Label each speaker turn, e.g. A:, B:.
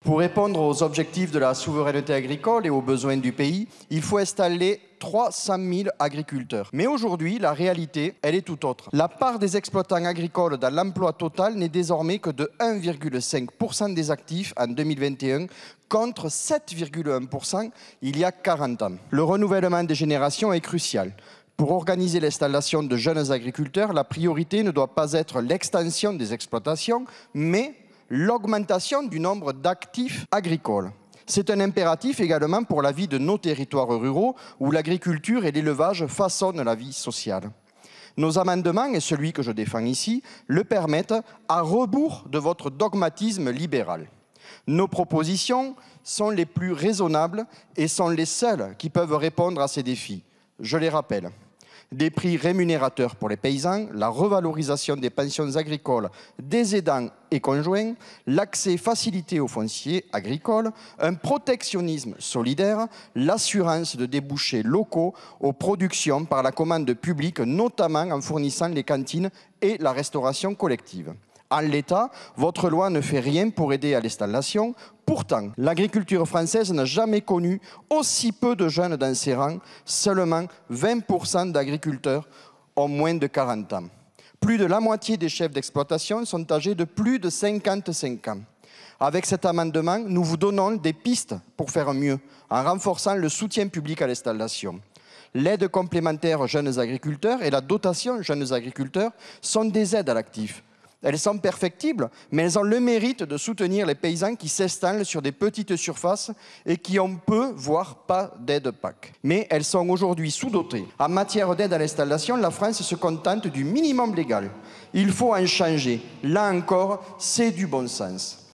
A: Pour répondre aux objectifs de la souveraineté agricole et aux besoins du pays, il faut installer 300 000 agriculteurs. Mais aujourd'hui, la réalité, elle est tout autre. La part des exploitants agricoles dans l'emploi total n'est désormais que de 1,5% des actifs en 2021, contre 7,1% il y a 40 ans. Le renouvellement des générations est crucial. Pour organiser l'installation de jeunes agriculteurs, la priorité ne doit pas être l'extension des exploitations, mais l'augmentation du nombre d'actifs agricoles. C'est un impératif également pour la vie de nos territoires ruraux où l'agriculture et l'élevage façonnent la vie sociale. Nos amendements, et celui que je défends ici, le permettent à rebours de votre dogmatisme libéral. Nos propositions sont les plus raisonnables et sont les seules qui peuvent répondre à ces défis. Je les rappelle. Des prix rémunérateurs pour les paysans, la revalorisation des pensions agricoles des aidants et conjoints, l'accès facilité aux fonciers agricoles, un protectionnisme solidaire, l'assurance de débouchés locaux aux productions par la commande publique, notamment en fournissant les cantines et la restauration collective. En l'état, votre loi ne fait rien pour aider à l'installation. Pourtant, l'agriculture française n'a jamais connu aussi peu de jeunes dans ses rangs. Seulement 20% d'agriculteurs ont moins de 40 ans. Plus de la moitié des chefs d'exploitation sont âgés de plus de 55 ans. Avec cet amendement, nous vous donnons des pistes pour faire mieux, en renforçant le soutien public à l'installation. L'aide complémentaire jeunes agriculteurs et la dotation jeunes agriculteurs sont des aides à l'actif. Elles sont perfectibles, mais elles ont le mérite de soutenir les paysans qui s'installent sur des petites surfaces et qui ont peu, voire pas d'aide PAC. Mais elles sont aujourd'hui sous-dotées. En matière d'aide à l'installation, la France se contente du minimum légal. Il faut en changer. Là encore, c'est du bon sens.